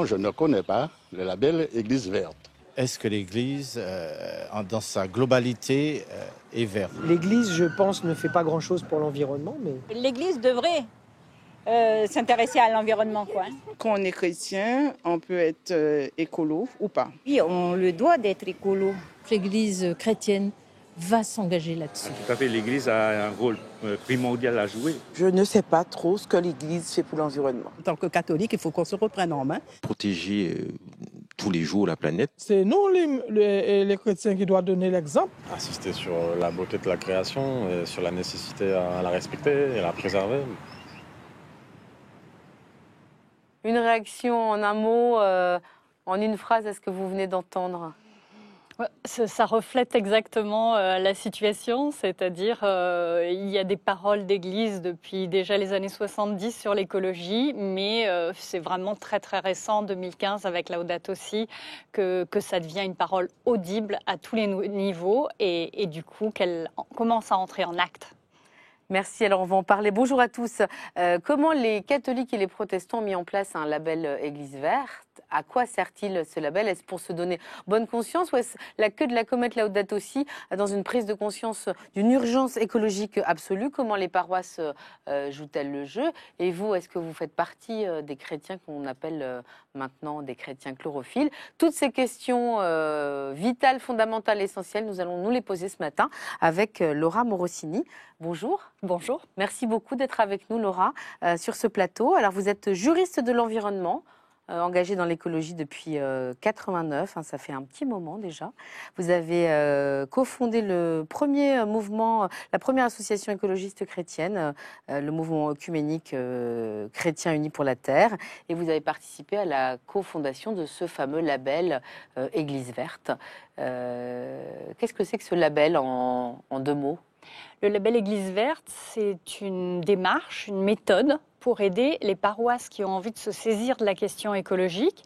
Non, je ne connais pas le label Église verte. Est-ce que l'Église, dans sa globalité, est verte? L'Église, je pense, ne fait pas grand-chose pour l'environnement, mais... L'Église devrait s'intéresser à l'environnement, quoi. Quand on est chrétien, on peut être écolo ou pas. Oui, on le doit d'être écolo. L'Église chrétienne va s'engager là-dessus. Tout à fait, l'Église a un rôle primordial à jouer. Je ne sais pas trop ce que l'Église fait pour l'environnement. En tant que catholique, il faut qu'on se reprenne en main. Protéger tous les jours la planète. C'est nous, les chrétiens, qui doivent donner l'exemple. Insister sur la beauté de la création et sur la nécessité à la respecter et à la préserver. Une réaction en un mot, en une phrase à ce que vous venez d'entendre? Ça reflète exactement la situation, c'est-à-dire il y a des paroles d'église depuis déjà les années 70 sur l'écologie, mais c'est vraiment très très récent, 2015 avec Laudato Si, que ça devient une parole audible à tous les niveaux et du coup qu'elle commence à entrer en acte. Merci, alors on va en parler. Bonjour à tous. Comment les catholiques et les protestants ont mis en place un label Église verte? À quoi sert-il ce label? Est-ce pour se donner bonne conscience ou est-ce la queue de la comète Laudato Si dans une prise de conscience d'une urgence écologique absolue? Comment les paroisses jouent-elles le jeu? Et vous, est-ce que vous faites partie des chrétiens qu'on appelle maintenant des chrétiens chlorophylles? Toutes ces questions vitales, fondamentales, essentielles, nous allons nous les poser ce matin avec Laura Morosini. Bonjour. Bonjour. Merci beaucoup d'être avec nous, Laura, sur ce plateau. Alors, vous êtes juriste de l'environnement, engagée dans l'écologie depuis 89, ça fait un petit moment déjà. Vous avez cofondé le premier mouvement, la première association écologiste chrétienne, le mouvement œcuménique Chrétiens Unis pour la Terre, et vous avez participé à la cofondation de ce fameux label Église verte. Qu'est-ce que c'est que ce label en deux mots? Le label Église verte, c'est une démarche, une méthode pour aider les paroisses qui ont envie de se saisir de la question écologique,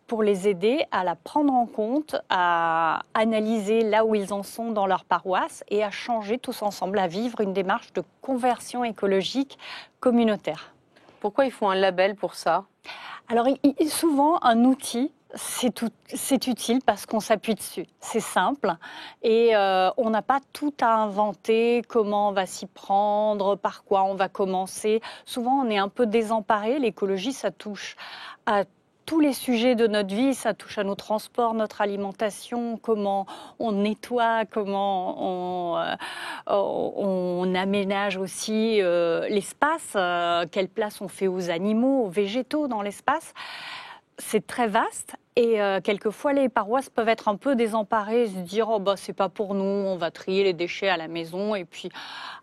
pour les aider à la prendre en compte, à analyser là où ils en sont dans leur paroisse et à changer tous ensemble, à vivre une démarche de conversion écologique communautaire. Pourquoi il faut un label pour ça? Alors, souvent, un outil, c'est utile parce qu'on s'appuie dessus. C'est simple et on n'a pas tout à inventer, comment on va s'y prendre, par quoi on va commencer. Souvent, on est un peu désemparé. L'écologie, ça touche à tous les sujets de notre vie, ça touche à nos transports, notre alimentation, comment on nettoie, comment on aménage aussi l'espace, quelle place on fait aux animaux, aux végétaux dans l'espace. C'est très vaste et quelquefois les paroisses peuvent être un peu désemparées, se dire oh bah c'est pas pour nous, on va trier les déchets à la maison et puis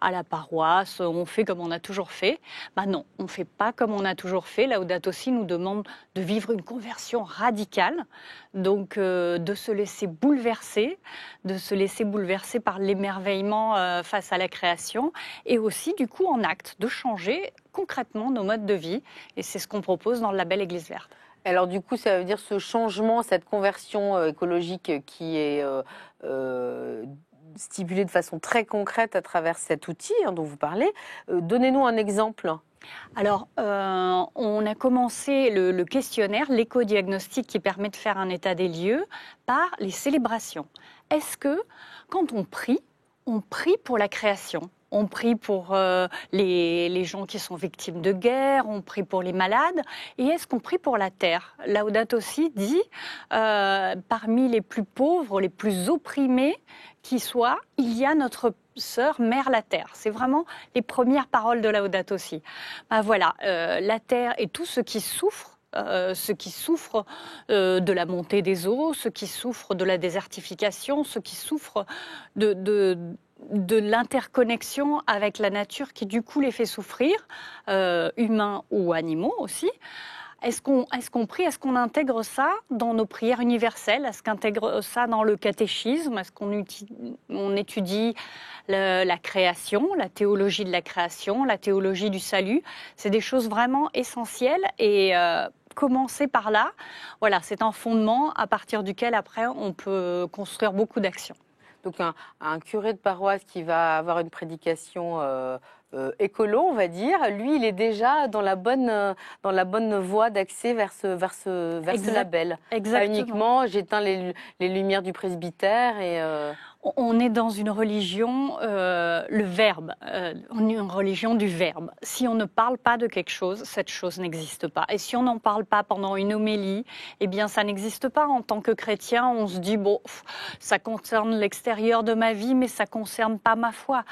à la paroisse on fait comme on a toujours fait. Bah non, on fait pas comme on a toujours fait. Laudato Si nous demande de vivre une conversion radicale, donc de se laisser bouleverser, par l'émerveillement face à la création et aussi du coup en acte, de changer concrètement nos modes de vie et c'est ce qu'on propose dans le label Église verte. Alors du coup, ça veut dire ce changement, cette conversion écologique qui est stipulée de façon très concrète à travers cet outil dont vous parlez. Donnez-nous un exemple. Alors, on a commencé le questionnaire, l'éco-diagnostic qui permet de faire un état des lieux par les célébrations. Est-ce que quand on prie pour la création? On prie pour les gens qui sont victimes de guerre, on prie pour les malades. Et est-ce qu'on prie pour la terre? Laudato Si dit, parmi les plus pauvres, les plus opprimés qui soient, il y a notre sœur, mère la terre. C'est vraiment les premières paroles de Laudato Si. Ben voilà, la terre et tout ce qui souffre, de la montée des eaux, ceux qui souffrent de la désertification, ceux qui souffrent de l'interconnexion avec la nature qui du coup les fait souffrir, humains ou animaux aussi. Est-ce qu'on prie, est-ce qu'on intègre ça dans nos prières universelles? Est-ce qu'on intègre ça dans le catéchisme? Est-ce qu'on étudie la création, la théologie de la création, la théologie du salut? C'est des choses vraiment essentielles et commencer par là, voilà, c'est un fondement à partir duquel après on peut construire beaucoup d'actions. Donc un curé de paroisse qui va avoir une prédication écolo, on va dire. Lui, il est déjà dans la bonne voie d'accès vers ce label. Exactement. Pas uniquement, j'éteins les lumières du presbytère et... On est dans une religion, le verbe, on est une religion du verbe. Si on ne parle pas de quelque chose, cette chose n'existe pas. Et si on n'en parle pas pendant une homélie, eh bien ça n'existe pas. En tant que chrétien, on se dit, bon, ça concerne l'extérieur de ma vie, mais ça ne concerne pas ma foi.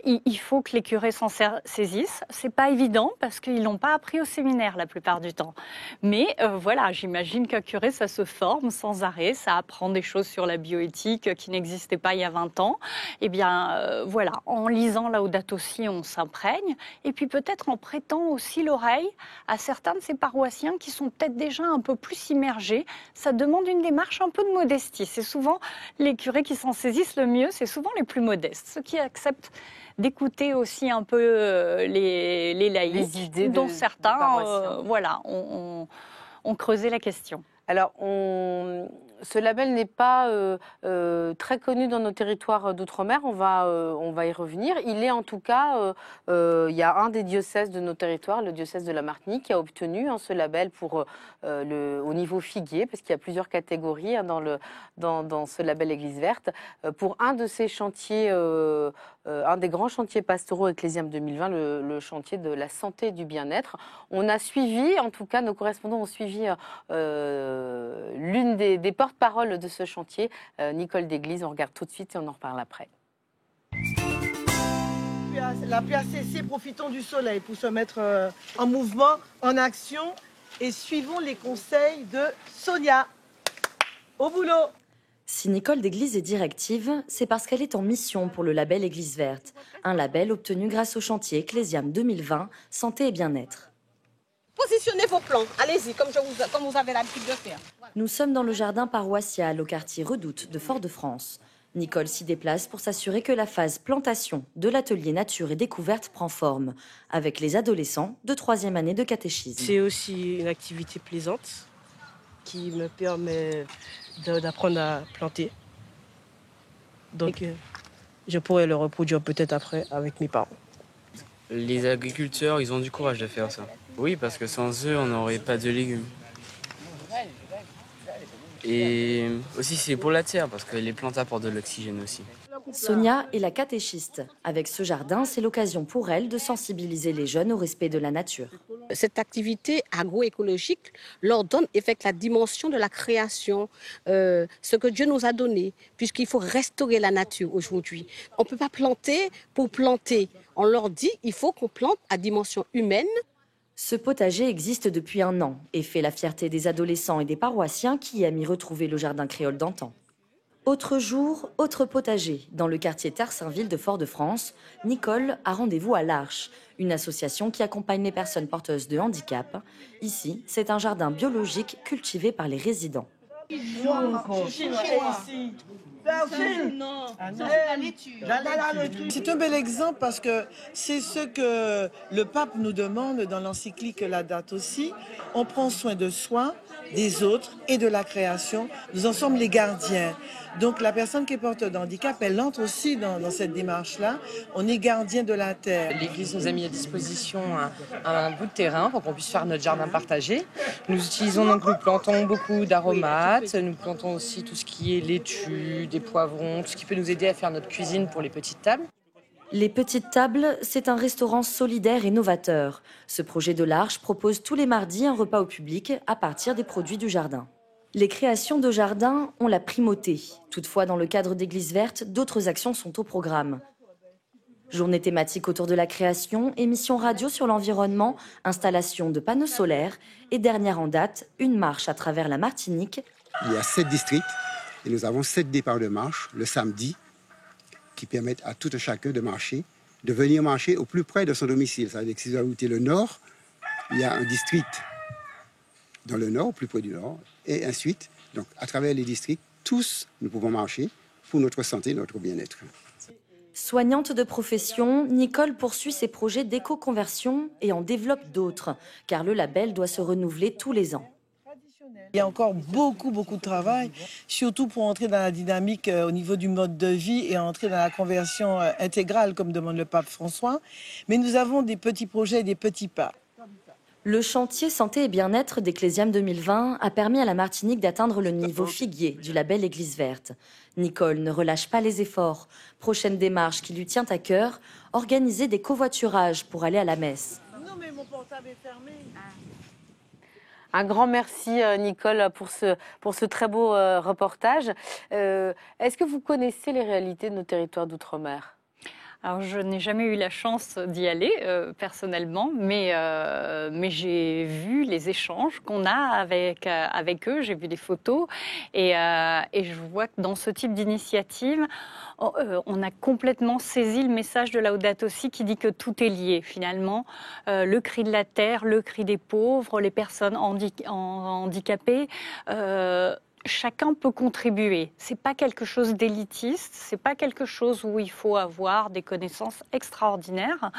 Il faut que les curés s'en saisissent. Ce n'est pas évident parce qu'ils ne l'ont pas appris au séminaire la plupart du temps. Mais voilà, j'imagine qu'un curé, ça se forme sans arrêt, ça apprend des choses sur la bioéthique qui n'existaient pas il y a 20 ans, eh bien voilà, en lisant Laudato Si, on s'imprègne, et puis peut-être en prêtant aussi l'oreille à certains de ces paroissiens qui sont peut-être déjà un peu plus immergés. Ça demande une démarche un peu de modestie. C'est souvent les curés qui s'en saisissent le mieux, c'est souvent les plus modestes, ceux qui acceptent d'écouter aussi un peu les laïcs, les idées dont certains voilà, ont creusé la question. Alors, ce label n'est pas très connu dans nos territoires d'outre-mer, on va y revenir. Il est en tout cas, il y a un des diocèses de nos territoires, le diocèse de la Martinique, qui a obtenu ce label au niveau figuier, parce qu'il y a plusieurs catégories dans ce label Église verte. Pour un de ces chantiers, un des grands chantiers pastoraux Ecclésiam 2020, le chantier de la santé et du bien-être. On a suivi, en tout cas nos correspondants ont suivi l'une des porte-parole de ce chantier, Nicole Desglises. On regarde tout de suite et on en reparle après. La pluie a cessé, profitons du soleil pour se mettre en mouvement, en action et suivons les conseils de Sonia. Au boulot! Si Nicole Desglises est directive, c'est parce qu'elle est en mission pour le label Église verte, un label obtenu grâce au chantier Ecclésiam 2020, santé et bien-être. Positionnez vos plans, allez-y, comme vous avez l'habitude de faire. Nous sommes dans le jardin paroissial au quartier Redoute de Fort-de-France. Nicole s'y déplace pour s'assurer que la phase plantation de l'atelier nature et découverte prend forme, avec les adolescents de 3e année de catéchisme. C'est aussi une activité plaisante qui me permet d'apprendre à planter. Donc je pourrais le reproduire peut-être après avec mes parents. Les agriculteurs, ils ont du courage de faire ça. Oui, parce que sans eux, on n'aurait pas de légumes. Et aussi, c'est pour la terre, parce que les plantes apportent de l'oxygène aussi. Sonia est la catéchiste. Avec ce jardin, c'est l'occasion pour elle de sensibiliser les jeunes au respect de la nature. Cette activité agroécologique leur donne la dimension de la création, ce que Dieu nous a donné, puisqu'il faut restaurer la nature aujourd'hui. On ne peut pas planter pour planter. On leur dit qu'il faut qu'on plante à dimension humaine. Ce potager existe depuis 1 an et fait la fierté des adolescents et des paroissiens qui aiment y retrouver le jardin créole d'antan. Autre jour, autre potager. Dans le quartier Terre-Saint-Ville de Fort-de-France, Nicole a rendez-vous à l'Arche, une association qui accompagne les personnes porteuses de handicap. Ici, c'est un jardin biologique cultivé par les résidents. C'est un bel exemple parce que c'est ce que le pape nous demande dans l'encyclique Laudato Si. On prend soin de soi, des autres et de la création. Nous en sommes les gardiens. Donc la personne qui est porteuse de handicap, elle entre aussi dans cette démarche-là. On est gardien de la terre. L'Église nous a mis à disposition un bout de terrain pour qu'on puisse faire notre jardin partagé. Nous plantons beaucoup d'aromates, nous plantons aussi tout ce qui est laitue, des poivrons, tout ce qui peut nous aider à faire notre cuisine pour les petites tables. Les Petites Tables, c'est un restaurant solidaire et novateur. Ce projet de l'Arche propose tous les mardis un repas au public à partir des produits du jardin. Les créations de jardin ont la primauté. Toutefois, dans le cadre d'Église verte, d'autres actions sont au programme. Journée thématique autour de la création, émission radio sur l'environnement, installation de panneaux solaires et dernière en date, une marche à travers la Martinique. Il y a 7 districts et nous avons 7 départs de marche le samedi qui permettent à tout un chacun de marcher, de venir marcher au plus près de son domicile. Ça veut dire que si vous habitez le nord, il y a un district dans le nord, au plus près du nord, et ensuite, donc à travers les districts, tous nous pouvons marcher pour notre santé, notre bien-être. Soignante de profession, Nicole poursuit ses projets d'éco-conversion et en développe d'autres, car le label doit se renouveler tous les ans. Il y a encore beaucoup de travail, surtout pour entrer dans la dynamique au niveau du mode de vie et entrer dans la conversion intégrale, comme demande le pape François. Mais nous avons des petits projets et des petits pas. Le chantier santé et bien-être d'Ecclésiam 2020 a permis à la Martinique d'atteindre le niveau figuier du label Église verte. Nicole ne relâche pas les efforts. Prochaine démarche qui lui tient à cœur, organiser des covoiturages pour aller à la messe. Non mais mon portable est fermé. Un grand merci Nicole pour ce très beau reportage. Est-ce que vous connaissez les réalités de nos territoires d'outre-mer ? Alors, je n'ai jamais eu la chance d'y aller personnellement, mais j'ai vu les échanges qu'on a avec eux, j'ai vu des photos et je vois que dans ce type d'initiative, on a complètement saisi le message de Laudato Si qui dit que tout est lié finalement. Le cri de la terre, le cri des pauvres, les personnes handicapées. Chacun peut contribuer. C'est pas quelque chose d'élitiste, c'est pas quelque chose où il faut avoir des connaissances extraordinaires.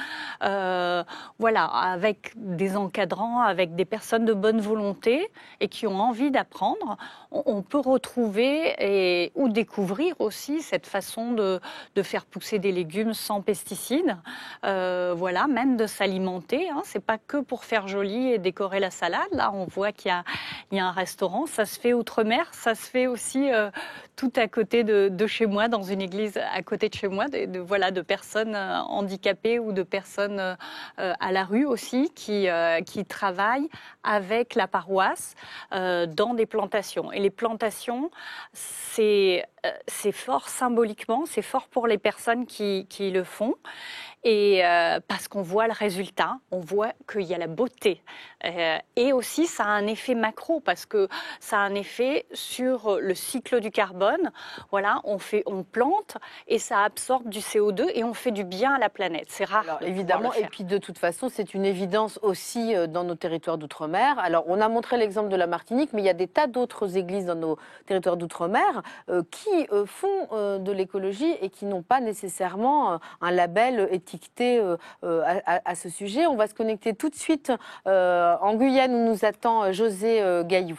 Voilà, avec des encadrants, avec des personnes de bonne volonté et qui ont envie d'apprendre, on peut retrouver ou découvrir aussi cette façon de faire pousser des légumes sans pesticides. Voilà, même de s'alimenter. Hein. C'est pas que pour faire joli et décorer la salade. Là, on voit qu'il y a un restaurant. Ça se fait outre-mer. Ça se fait aussi tout à côté de chez moi, dans une église à côté de chez moi, de personnes handicapées ou de personnes à la rue aussi qui travaillent avec la paroisse dans des plantations. Et les plantations, c'est fort symboliquement, c'est fort pour les personnes qui le font. Et parce qu'on voit le résultat, on voit qu'il y a la beauté. Et aussi, ça a un effet macro, parce que ça a un effet sur le cycle du carbone. Voilà, on plante et ça absorbe du CO2 et on fait du bien à la planète. C'est rare. Alors, évidemment, et puis de toute façon, c'est une évidence aussi dans nos territoires d'outre-mer. Alors, on a montré l'exemple de la Martinique, mais il y a des tas d'autres églises dans nos territoires d'outre-mer qui font de l'écologie et qui n'ont pas nécessairement un label éthique à ce sujet. On va se connecter tout de suite en Guyane où nous attend José Gaillou.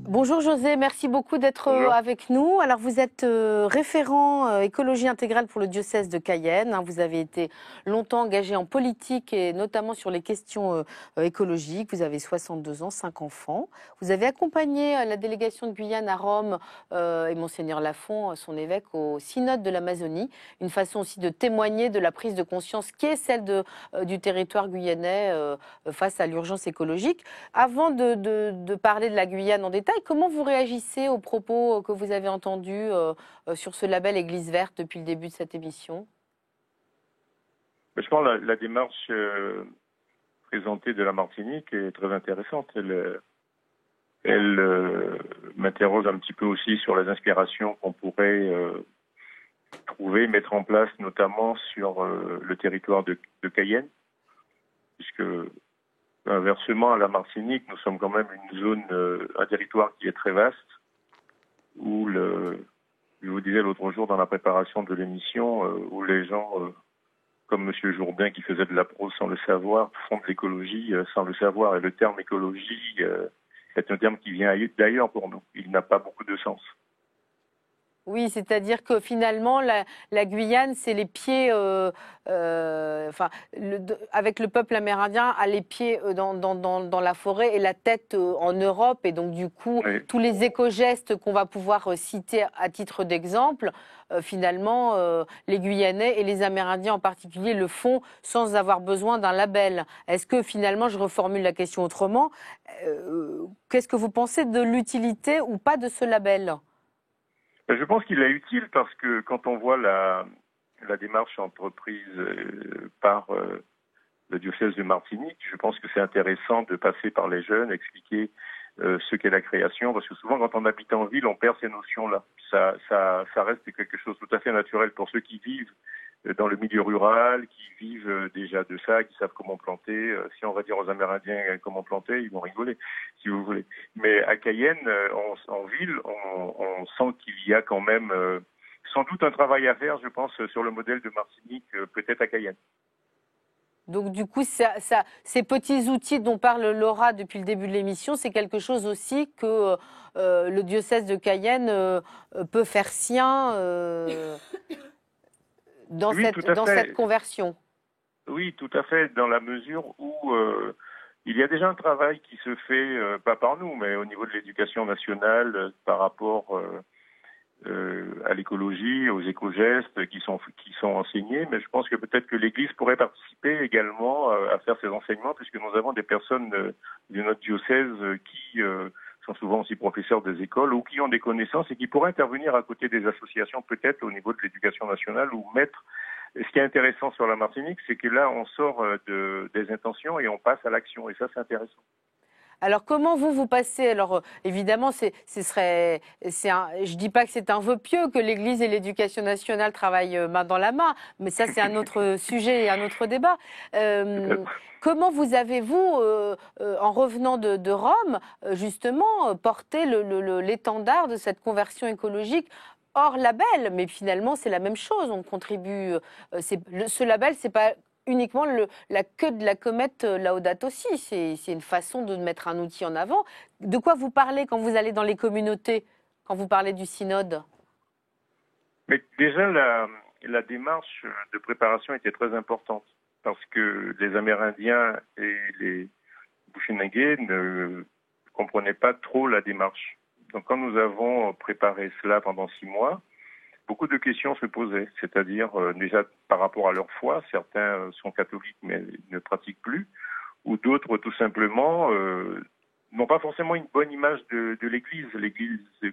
Bonjour José, merci beaucoup d'être avec nous. Alors vous êtes référent écologie intégrale pour le diocèse de Cayenne. Vous avez été longtemps engagé en politique et notamment sur les questions écologiques. Vous avez 62 ans, 5 enfants. Vous avez accompagné la délégation de Guyane à Rome et Monseigneur Lafont, son évêque, au synode de l'Amazonie. Une façon aussi de témoigner de la prise de conscience qui est celle du territoire guyanais face à l'urgence écologique. Avant de parler de la Guyane en détail, comment vous réagissez aux propos que vous avez entendus sur ce label Église verte depuis le début de cette émission ? Je pense que la démarche présentée de la Martinique est très intéressante. Elle m'interroge un petit peu aussi sur les inspirations qu'on pourrait trouver, mettre en place, notamment sur le territoire de Cayenne, puisque inversement, à la Martinique, nous sommes quand même une zone, un territoire qui est très vaste, où je vous disais l'autre jour dans la préparation de l'émission, où les gens, comme M. Jourdain qui faisait de la prose sans le savoir, font de l'écologie sans le savoir. Et le terme écologie est un terme qui vient d'ailleurs pour nous. Il n'a pas beaucoup de sens. Oui, c'est-à-dire que finalement, la Guyane, c'est les pieds, avec le peuple amérindien, a les pieds dans la forêt et la tête en Europe. Et donc, du coup, oui, tous les éco-gestes qu'on va pouvoir citer à titre d'exemple, finalement, les Guyanais et les Amérindiens en particulier le font sans avoir besoin d'un label. Est-ce que finalement, je reformule la question autrement, qu'est-ce que vous pensez de l'utilité ou pas de ce label ? Je pense qu'il est utile parce que quand on voit la démarche entreprise par le diocèse de Martinique, je pense que c'est intéressant de passer par les jeunes, expliquer ce qu'est la création, parce que souvent quand on habite en ville, on perd ces notions-là. Ça reste quelque chose de tout à fait naturel pour ceux qui vivent dans le milieu rural, qui vivent déjà de ça, qui savent comment planter. Si on va dire aux Amérindiens comment planter, ils vont rigoler, si vous voulez. Mais à Cayenne, en ville, on sent qu'il y a quand même sans doute un travail à faire, je pense, sur le modèle de Martinique, peut-être à Cayenne. Donc du coup, ces petits outils dont parle Laura depuis le début de l'émission, c'est quelque chose aussi que le diocèse de Cayenne peut faire sien dans cette conversion. Oui, tout à fait, dans la mesure où il y a déjà un travail qui se fait, pas par nous, mais au niveau de l'éducation nationale par rapport à l'écologie, aux éco-gestes qui sont enseignés, mais je pense que peut-être que l'Église pourrait participer également à faire ces enseignements, puisque nous avons des personnes de notre diocèse qui sont souvent aussi professeurs des écoles ou qui ont des connaissances et qui pourraient intervenir à côté des associations, peut-être au niveau de l'éducation nationale, ou mettre... Ce qui est intéressant sur la Martinique, c'est que là, on sort des intentions et on passe à l'action, et ça, c'est intéressant. Alors, comment vous passez? Alors, évidemment, je dis pas que c'est un vœu pieux que l'Église et l'Éducation nationale travaillent main dans la main, mais ça, c'est un autre sujet et un autre débat. Comment vous avez-vous, en revenant de Rome, justement, porté l'étendard de cette conversion écologique hors label? Mais finalement, c'est la même chose. On contribue. Ce label, c'est pas uniquement la queue de la comète Laudato Si. C'est une façon de mettre un outil en avant. De quoi vous parlez quand vous allez dans les communautés, quand vous parlez du synode? Mais déjà, la démarche de préparation était très importante parce que les Amérindiens et les Bushinangés ne comprenaient pas trop la démarche. Donc quand nous avons préparé cela pendant 6 mois, beaucoup de questions se posaient, c'est-à-dire déjà par rapport à leur foi, certains sont catholiques mais ne pratiquent plus, ou d'autres tout simplement n'ont pas forcément une bonne image de l'Église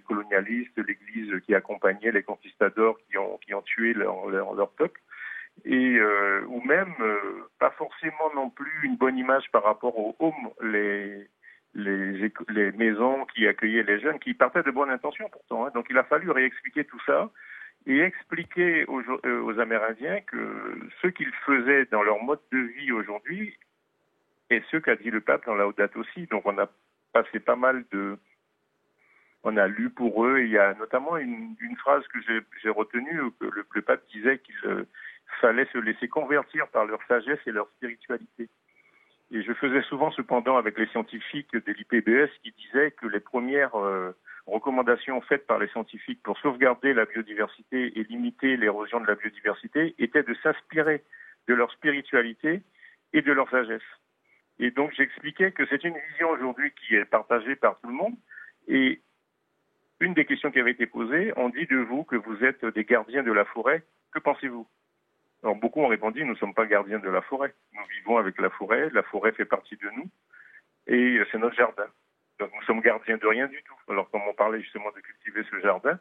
colonialiste, l'Église qui accompagnait les conquistadors qui ont tué leur peuple, et ou même pas forcément non plus une bonne image par rapport aux homes, les maisons qui accueillaient les jeunes, qui partaient de bonnes intentions pourtant. Donc il a fallu réexpliquer tout ça et expliquer aux Amérindiens que ce qu'ils faisaient dans leur mode de vie aujourd'hui est ce qu'a dit le pape dans Laudato Si. Donc on a passé pas mal on a lu pour eux, et il y a notamment une phrase que j'ai retenue, que le pape disait qu'il fallait se laisser convertir par leur sagesse et leur spiritualité. Et je faisais souvent cependant avec les scientifiques de l'IPBES qui disaient que les premières recommandations faites par les scientifiques pour sauvegarder la biodiversité et limiter l'érosion de la biodiversité étaient de s'inspirer de leur spiritualité et de leur sagesse. Et donc j'expliquais que c'est une vision aujourd'hui qui est partagée par tout le monde. Et une des questions qui avait été posée, on dit de vous que vous êtes des gardiens de la forêt. Que pensez-vous? Alors beaucoup ont répondu, nous ne sommes pas gardiens de la forêt. Nous vivons avec la forêt fait partie de nous, et c'est notre jardin. Donc nous sommes gardiens de rien du tout. Alors comme on parlait justement de cultiver ce jardin,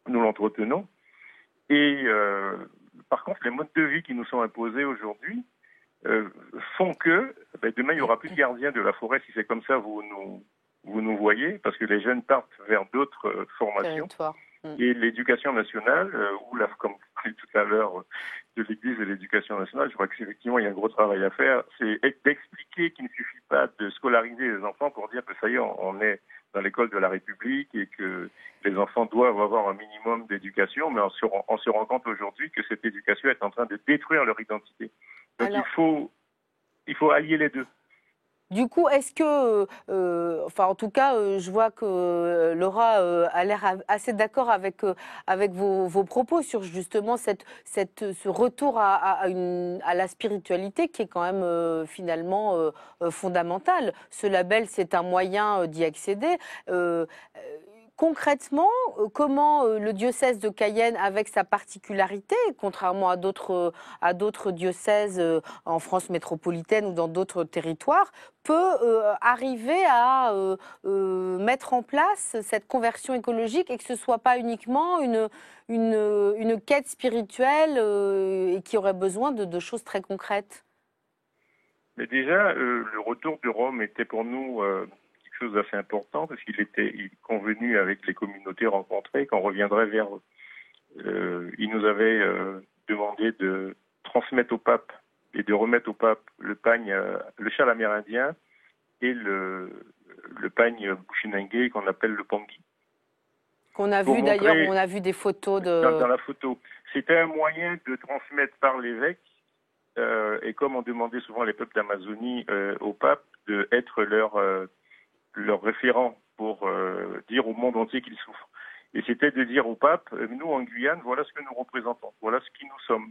nous l'entretenons. Et par contre, les modes de vie qui nous sont imposés aujourd'hui font que demain, il n'y aura plus de gardiens de la forêt. Si c'est comme ça, vous nous voyez, parce que les jeunes partent vers d'autres formations. Et l'éducation nationale, comme tout à l'heure de l'Église et l'éducation nationale, je crois qu'effectivement il y a un gros travail à faire, c'est d'expliquer qu'il ne suffit pas de scolariser les enfants pour dire que ça y est, on est dans l'école de la République et que les enfants doivent avoir un minimum d'éducation, mais on se rend compte aujourd'hui que cette éducation est en train de détruire leur identité. Donc il faut allier les deux. Du coup, est-ce que, en tout cas, je vois que Laura a l'air assez d'accord avec vos propos sur justement ce retour à la spiritualité qui est quand même finalement fondamentale. Ce label, c'est un moyen d'y accéder. Concrètement, comment le diocèse de Cayenne, avec sa particularité, contrairement à d'autres diocèses en France métropolitaine ou dans d'autres territoires, peut arriver à mettre en place cette conversion écologique et que ce ne soit pas uniquement une quête spirituelle et qui aurait besoin de choses très concrètes? Mais déjà, le retour de Rome était pour nous... chose d'assez important parce qu'il était convenu avec les communautés rencontrées qu'on reviendrait vers eux. Il nous avait demandé de transmettre au pape et de remettre au pape le châle amérindien et le pagne bushinangé qu'on appelle le pongui. Qu'on a vu d'ailleurs, on a vu des photos dans la photo. C'était un moyen de transmettre par l'évêque et comme on demandait souvent les peuples d'Amazonie au pape d'être leur référent pour dire au monde entier qu'ils souffrent. Et c'était de dire au pape, nous en Guyane, voilà ce que nous représentons, voilà ce qui nous sommes.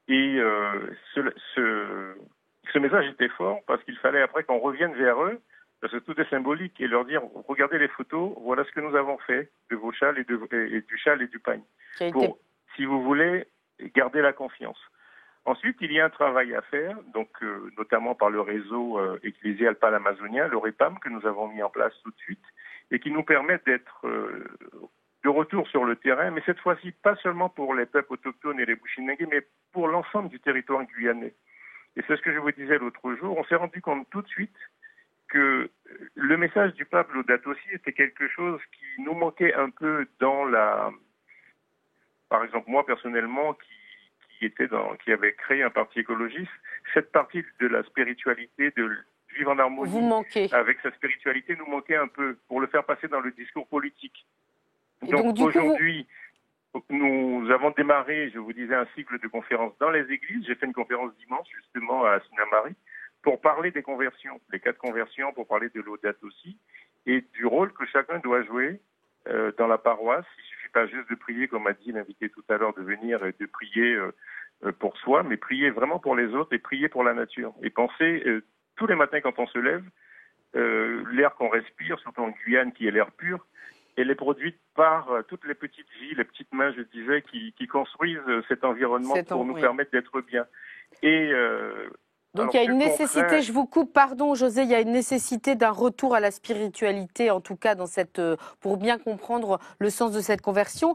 Et ce message était fort parce qu'il fallait après qu'on revienne vers eux, parce que tout est symbolique, et leur dire, regardez les photos, voilà ce que nous avons fait de vos châles et du châle et du pagne. Pour, si vous voulez, garder la confiance. Ensuite, il y a un travail à faire, donc notamment par le réseau ecclésial panamazonien, le REPAM, que nous avons mis en place tout de suite, et qui nous permet d'être de retour sur le terrain, mais cette fois-ci pas seulement pour les peuples autochtones et les Bushinengue, mais pour l'ensemble du territoire guyanais. Et c'est ce que je vous disais l'autre jour, on s'est rendu compte tout de suite que le message du pape Laudato Si était quelque chose qui nous manquait un peu dans la... Par exemple, moi personnellement, qui avait créé un parti écologiste, cette partie de la spiritualité, de vivre en harmonie avec sa spiritualité nous manquait un peu pour le faire passer dans le discours politique. Donc aujourd'hui, nous avons démarré, je vous disais, un cycle de conférences dans les églises. J'ai fait une conférence dimanche justement à Sinamari pour parler des conversions, les 4 conversions, pour parler de Laudato Si et du rôle que chacun doit jouer dans la paroisse. Il ne suffit pas juste de prier, comme a dit l'invité tout à l'heure, de venir et de prier pour soi, mais prier vraiment pour les autres et prier pour la nature. Et penser tous les matins quand on se lève, l'air qu'on respire, surtout en Guyane qui est l'air pur, elle est produite par toutes les petites vies, les petites mains, je disais, qui construisent cet environnement pour nous permettre d'être bien. Et donc il y a une nécessité, je vous coupe, pardon José, il y a une nécessité d'un retour à la spiritualité, en tout cas dans cette, pour bien comprendre le sens de cette conversion.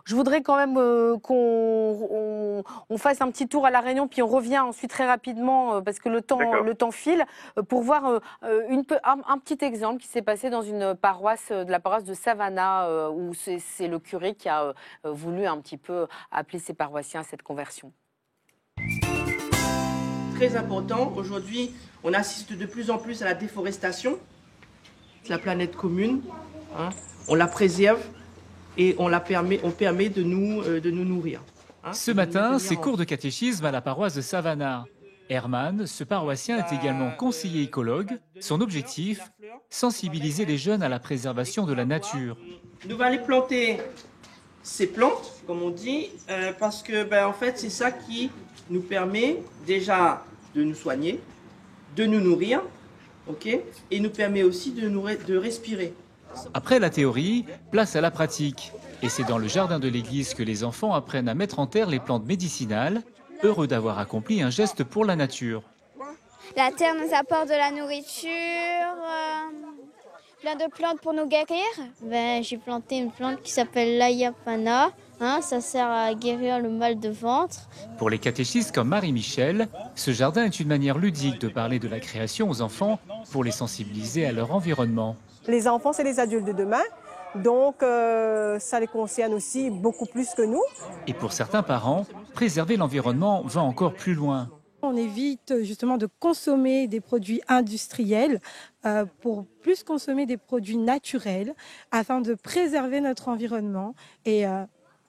Je voudrais quand même qu'on fasse un petit tour à La Réunion, puis on revient ensuite très rapidement, parce que le temps file, pour voir un petit exemple qui s'est passé dans une paroisse, de la paroisse de Savannah, où c'est le curé qui a voulu un petit peu appeler ses paroissiens à cette conversion. Très important, aujourd'hui, on assiste de plus en plus à la déforestation. La planète commune, hein, on la préserve. Et on permet de nous nourrir. Hein, ce matin, c'est cours de catéchisme à la paroisse de Savannah. Herman, ce paroissien, est également conseiller écologue. Son objectif, sensibiliser les jeunes à la préservation de la nature. Nous allons aller planter ces plantes, comme on dit, parce que en fait, c'est ça qui nous permet déjà de nous soigner, de nous nourrir, et nous permet aussi de respirer. Après la théorie, place à la pratique. Et c'est dans le jardin de l'église que les enfants apprennent à mettre en terre les plantes médicinales, heureux d'avoir accompli un geste pour la nature. La terre nous apporte de la nourriture, plein de plantes pour nous guérir. J'ai planté une plante qui s'appelle l'ayapana. Ça sert à guérir le mal de ventre. Pour les catéchistes comme Marie-Michel, ce jardin est une manière ludique de parler de la création aux enfants pour les sensibiliser à leur environnement. Les enfants, c'est les adultes de demain, donc ça les concerne aussi beaucoup plus que nous. Et pour certains parents, préserver l'environnement va encore plus loin. On évite justement de consommer des produits industriels pour plus consommer des produits naturels afin de préserver notre environnement et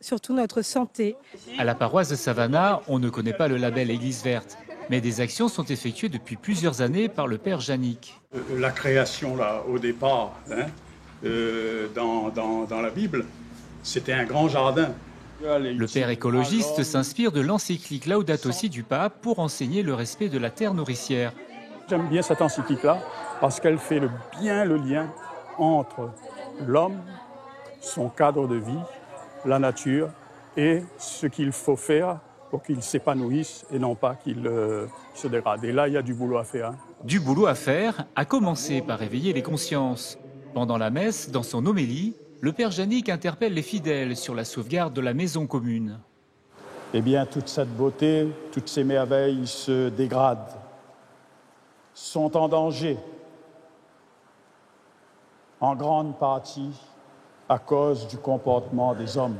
surtout notre santé. À la paroisse de Savannah, on ne connaît pas le label Église verte. Mais des actions sont effectuées depuis plusieurs années par le père Jannick. La création, là, au départ, dans la Bible, c'était un grand jardin. Le père écologiste s'inspire de l'encyclique Laudato Si du pape pour enseigner le respect de la terre nourricière. J'aime bien cette encyclique-là parce qu'elle fait bien le lien entre l'homme, son cadre de vie, la nature et ce qu'il faut faire pour qu'ils s'épanouissent et non pas qu'ils se dégradent. Et là, il y a du boulot à faire. Du boulot à faire, à commencer par éveiller les consciences. Pendant la messe, dans son homélie, le père Jannick interpelle les fidèles sur la sauvegarde de la maison commune. Eh bien, toute cette beauté, toutes ces merveilles se dégradent, sont en danger, en grande partie à cause du comportement des hommes.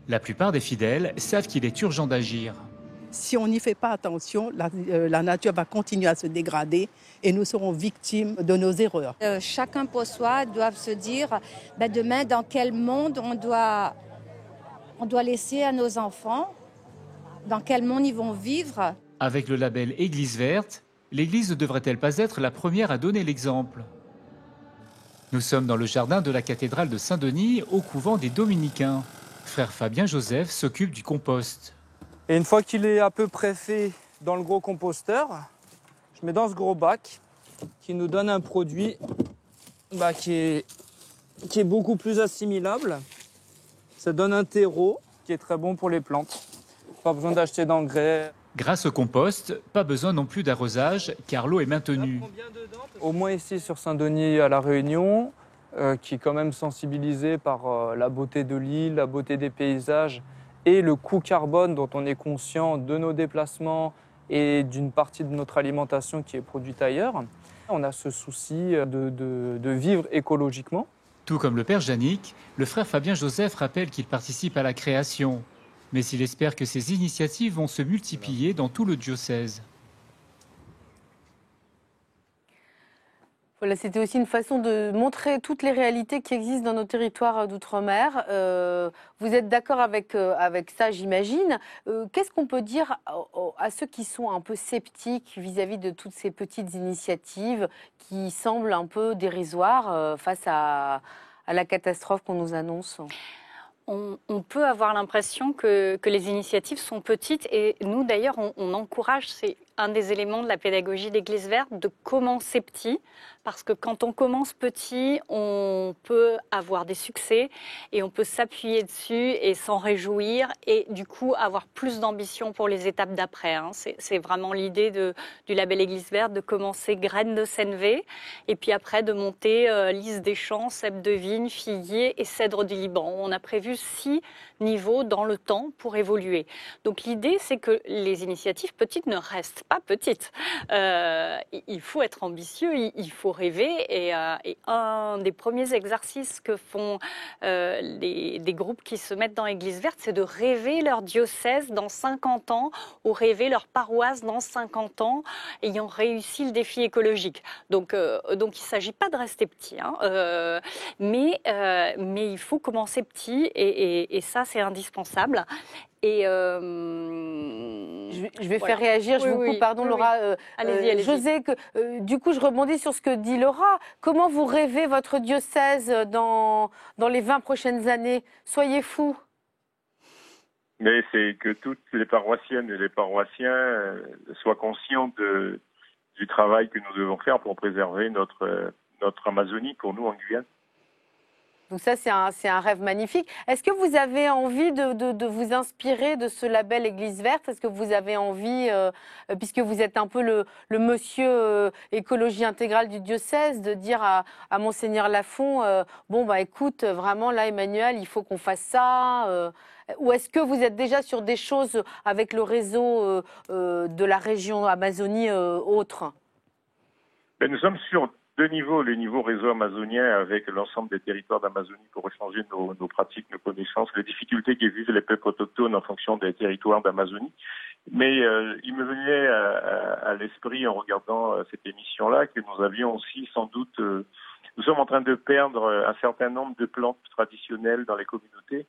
La plupart des fidèles savent qu'il est urgent d'agir. Si on n'y fait pas attention, la nature va continuer à se dégrader et nous serons victimes de nos erreurs. Chacun pour soi doit se dire demain dans quel monde on doit laisser à nos enfants dans quel monde ils vont vivre. Avec le label Église verte, l'Église ne devrait-elle pas être la première à donner l'exemple? Nous sommes dans le jardin de la cathédrale de Saint-Denis, au couvent des Dominicains. Frère Fabien Joseph s'occupe du compost. Et une fois qu'il est à peu près fait dans le gros composteur, je mets dans ce gros bac qui nous donne un produit qui est beaucoup plus assimilable. Ça donne un terreau qui est très bon pour les plantes. Pas besoin d'acheter d'engrais. Grâce au compost, pas besoin non plus d'arrosage car l'eau est maintenue. Au moins ici sur Saint-Denis à La Réunion, qui est quand même sensibilisé par la beauté de l'île, la beauté des paysages et le coût carbone dont on est conscient de nos déplacements et d'une partie de notre alimentation qui est produite ailleurs. On a ce souci de vivre écologiquement. Tout comme le père Jannick, le frère Fabien Joseph rappelle qu'il participe à la création. Mais il espère que ces initiatives vont se multiplier dans tout le diocèse. Voilà, c'était aussi une façon de montrer toutes les réalités qui existent dans nos territoires d'outre-mer. Vous êtes d'accord avec ça, j'imagine. Qu'est-ce qu'on peut dire à ceux qui sont un peu sceptiques vis-à-vis de toutes ces petites initiatives qui semblent un peu dérisoires face à la catastrophe qu'on nous annonce ? On peut avoir l'impression que les initiatives sont petites et nous d'ailleurs on encourage, c'est un des éléments de la pédagogie d'Église verte, de commencer petit, parce que quand on commence petit, on peut avoir des succès et on peut s'appuyer dessus et s'en réjouir et du coup avoir plus d'ambition pour les étapes d'après. C'est vraiment l'idée du label Église verte, de commencer graines de Senvé et puis après de monter lys des champs, cèpes de vigne, figuier et cèdre du Liban. On a prévu 6 niveaux dans le temps pour évoluer. Donc l'idée, c'est que les initiatives petites ne restent pas petites. Il faut être ambitieux, il faut rêver. Et un des premiers exercices que font des groupes qui se mettent dans l'Église verte, c'est de rêver leur diocèse dans 50 ans ou rêver leur paroisse dans 50 ans ayant réussi le défi écologique. Donc il ne s'agit pas de rester petit, mais il faut commencer petit et ça, c'est indispensable. Et je vais faire réagir, je vous coupe, pardon Laura. Allez-y. José, du coup je rebondis sur ce que dit Laura. Comment vous rêvez votre diocèse dans les 20 prochaines années? Soyez fous. Mais c'est que toutes les paroissiennes et les paroissiens soient conscients du travail que nous devons faire pour préserver notre Amazonie pour nous en Guyane. Donc ça, c'est un rêve magnifique. Est-ce que vous avez envie de vous inspirer de ce label Église verte? Est-ce que vous avez envie, puisque vous êtes un peu le monsieur écologie intégrale du diocèse, de dire à Monseigneur Lafont, écoute, vraiment là, Emmanuel, il faut qu'on fasse ça ou est-ce que vous êtes déjà sur des choses avec le réseau de la région Amazonie autre? Nous sommes sur 2 niveaux, les niveaux réseau amazonien avec l'ensemble des territoires d'Amazonie pour échanger nos pratiques, nos connaissances, les difficultés que vivent les peuples autochtones en fonction des territoires d'Amazonie. Mais il me venait à l'esprit en regardant cette émission-là que nous avions aussi sans doute, nous sommes en train de perdre un certain nombre de plantes traditionnelles dans les communautés.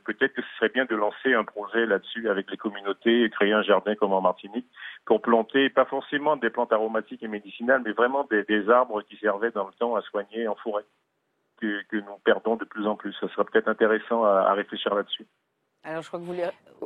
Peut-être que ce serait bien de lancer un projet là-dessus avec les communautés et créer un jardin comme en Martinique pour planter, pas forcément des plantes aromatiques et médicinales, mais vraiment des arbres qui servaient dans le temps à soigner en forêt, que nous perdons de plus en plus. Ça serait peut-être intéressant à réfléchir là-dessus. Alors, je crois que vous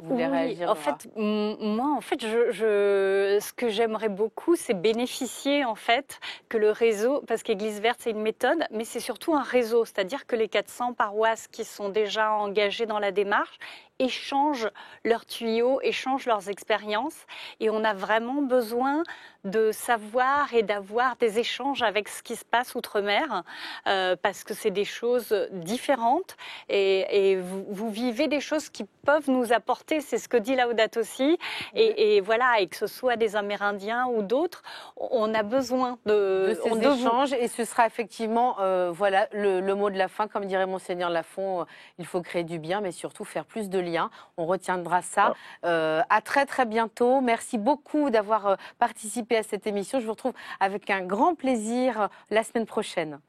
voulez réagir. En fait, moi, ce que j'aimerais beaucoup, c'est bénéficier, en fait, que le réseau, parce qu'Église verte, c'est une méthode, mais c'est surtout un réseau, c'est-à-dire que les 400 paroisses qui sont déjà engagées dans la démarche échangent leurs tuyaux, échangent leurs expériences, et on a vraiment besoin de savoir et d'avoir des échanges avec ce qui se passe outre-mer, parce que c'est des choses différentes, et vous vivez des choses qui peuvent nous apporter, c'est ce que dit Laudato Si, et voilà, et que ce soit des Amérindiens ou d'autres, on a besoin de ces échanges, et ce sera effectivement voilà, le mot de la fin, comme dirait Monseigneur Lafont, il faut créer du bien, mais surtout faire plus de liens. On retiendra ça. À très très bientôt. Merci beaucoup d'avoir participé à cette émission. Je vous retrouve avec un grand plaisir la semaine prochaine.